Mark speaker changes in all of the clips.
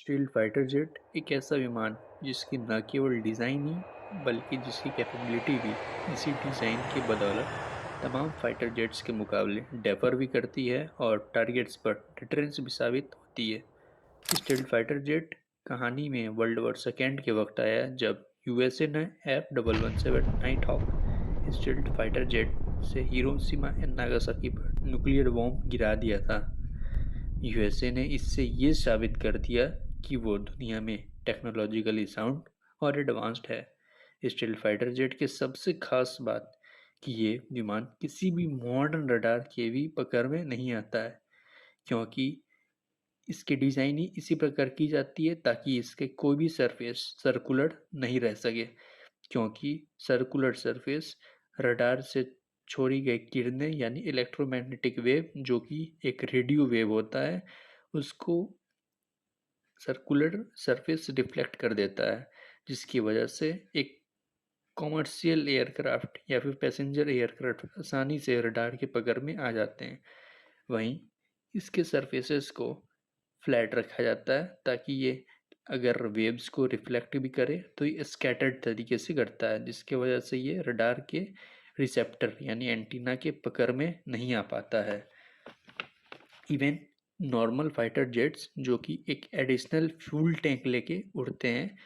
Speaker 1: Stealth fighter jet एक ऐसा विमान जिसकी न केवल डिज़ाइन ही बल्कि जिसकी कैपेबिलिटी भी इसी डिज़ाइन की बदौलत तमाम फाइटर जेट्स के मुकाबले डेफर भी करती है और टारगेट्स पर डिटरेंस भी साबित होती है। स्टील्थ फाइटर जेट कहानी में वर्ल्ड वॉर सेकेंड के वक्त आया जब यूएसए ने F-117 night hawk stealth fighter jet से हिरोशिमा एंड नागासाकी पर न्यूक्लियर बॉम्ब गिरा दिया था। यूएसए ने इससे ये साबित कर दिया कि वो दुनिया में टेक्नोलॉजिकली साउंड और एडवांस्ड है। स्टील्थ फाइटर जेट की सबसे खास बात कि ये विमान किसी भी मॉडर्न रडार के भी पकड़ में नहीं आता है, क्योंकि इसकी डिज़ाइन ही इसी प्रकार की जाती है ताकि इसके कोई भी सरफेस सर्कुलर नहीं रह सके, क्योंकि सर्कुलर सरफेस रडार से छोड़ी गई किरणें यानी इलेक्ट्रोमैग्नेटिक वेव जो कि एक रेडियो वेव होता है उसको सर्कुलर सरफेस रिफ्लेक्ट कर देता है, जिसकी वजह से एक कॉमर्शियल एयरक्राफ्ट या फिर पैसेंजर एयरक्राफ्ट आसानी से रडार के पकड़ में आ जाते हैं। वहीं इसके सरफेसेस को फ्लैट रखा जाता है ताकि ये अगर वेव्स को रिफ्लेक्ट भी करे तो ये स्कैटर्ड तरीके से करता है, जिसकी वजह से ये रडार के रिसेप्टर यानी एंटीना के पकड़ में नहीं आ पाता है। इवन नॉर्मल फाइटर जेट्स जो कि एक एडिशनल फ्यूल टैंक लेके उड़ते हैं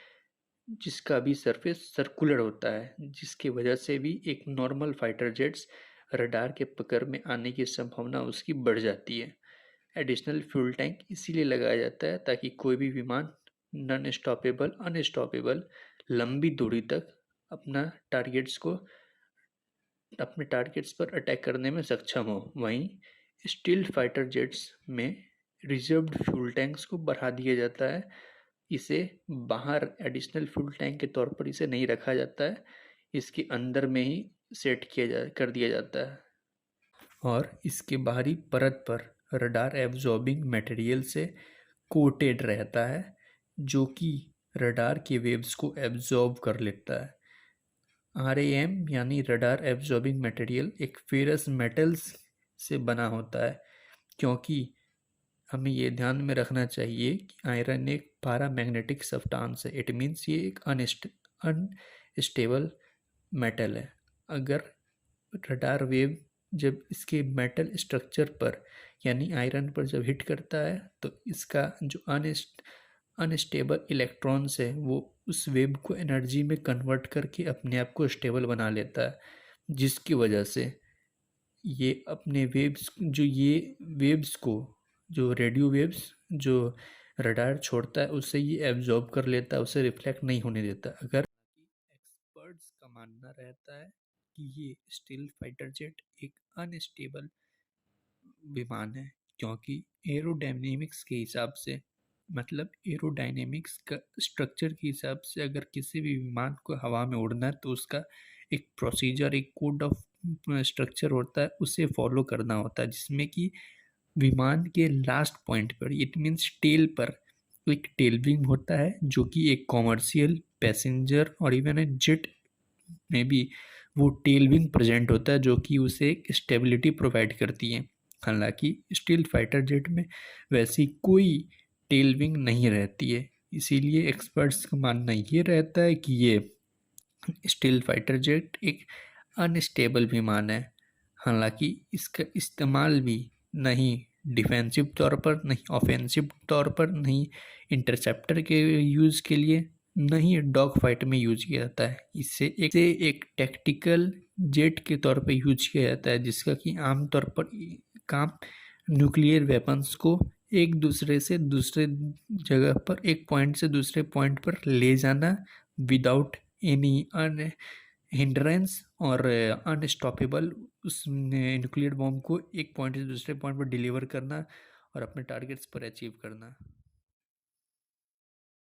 Speaker 1: जिसका भी सरफेस सर्कुलर होता है, जिसकी वजह से भी एक नॉर्मल फाइटर जेट्स रडार के पकड़ में आने की संभावना उसकी बढ़ जाती है। एडिशनल फ्यूल टैंक इसीलिए लगाया जाता है ताकि कोई भी विमान नॉन स्टॉपेबल अनस्टॉपेबल लंबी दूरी तक अपना टारगेट्स को अपने टारगेट्स पर अटैक करने में सक्षम हो। वहीं स्टील्थ फाइटर जेट्स में रिजर्व्ड फ्यूल टैंक्स को बढ़ा दिया जाता है, इसे बाहर एडिशनल फ्यूल टैंक के तौर पर इसे नहीं रखा जाता है, इसके अंदर में ही सेट कर दिया जाता है और इसके बाहरी परत पर रडार एब्जॉर्बिंग मटेरियल से कोटेड रहता है जो कि रडार के वेव्स को एब्जॉर्ब कर लेता है। RAM यानी रडार एब्जॉर्बिंग मटेरियल एक फेरस मेटल्स से बना होता है, क्योंकि हमें ये ध्यान में रखना चाहिए कि आयरन एक पैरामैग्नेटिक सब्सटेंस है। इट मीन्स ये एक अनस्टेबल मेटल है। अगर रडार वेव जब इसके मेटल स्ट्रक्चर पर यानी आयरन पर जब हिट करता है तो इसका जो अनस्टेबल इलेक्ट्रॉन्स है वो उस वेव को एनर्जी में कन्वर्ट करके अपने आप को स्टेबल बना लेता है, जिसकी वजह से ये अपने वेव्स को जो रेडियो वेव्स जो रडार छोड़ता है उससे ये एब्जॉर्ब कर लेता है, उसे रिफ्लेक्ट नहीं होने देता। अगर एक्सपर्ट्स का मानना रहता है कि ये स्टील्थ फाइटर जेट एक अनस्टेबल विमान है, क्योंकि एरोडायनेमिक्स के हिसाब से मतलब एरोडायनेमिक्स का स्ट्रक्चर के हिसाब से अगर किसी भी विमान को हवा में उड़ना है तो उसका एक प्रोसीजर एक कोड ऑफ स्ट्रक्चर होता है, उसे फॉलो करना होता है, जिसमें कि विमान के लास्ट पॉइंट पर इट मीन्स टेल पर एक टेल विंग होता है जो कि एक कॉमर्शियल पैसेंजर और इवन ए जेट में भी वो टेल विंग प्रेजेंट होता है जो कि उसे एक स्टेबिलिटी प्रोवाइड करती है। हालांकि स्टील्थ फाइटर जेट में वैसी कोई टेल विंग नहीं रहती है, इसीलिए एक्सपर्ट्स का मानना ये रहता है कि ये स्टील्थ फाइटर जेट एक अनस्टेबल विमान है। हालांकि इसका इस्तेमाल भी नहीं डिफेंसिव तौर पर, नहीं ऑफेंसिव तौर पर, नहीं इंटरसेप्टर के यूज़ के लिए, नहीं डॉग फाइट में यूज किया जाता है। इसे एक टैक्टिकल जेट के तौर पर यूज किया जाता है, जिसका कि आमतौर पर काम न्यूक्लियर वेपन्स को एक दूसरे से दूसरे जगह पर एक पॉइंट से दूसरे पॉइंट पर ले जाना विदाउट एनी हिंड्रेंस और अनस्टॉपेबल उस न्यूक्लियर बॉम्ब को एक पॉइंट से दूसरे पॉइंट पर डिलीवर करना और अपने टारगेट्स पर अचीव करना।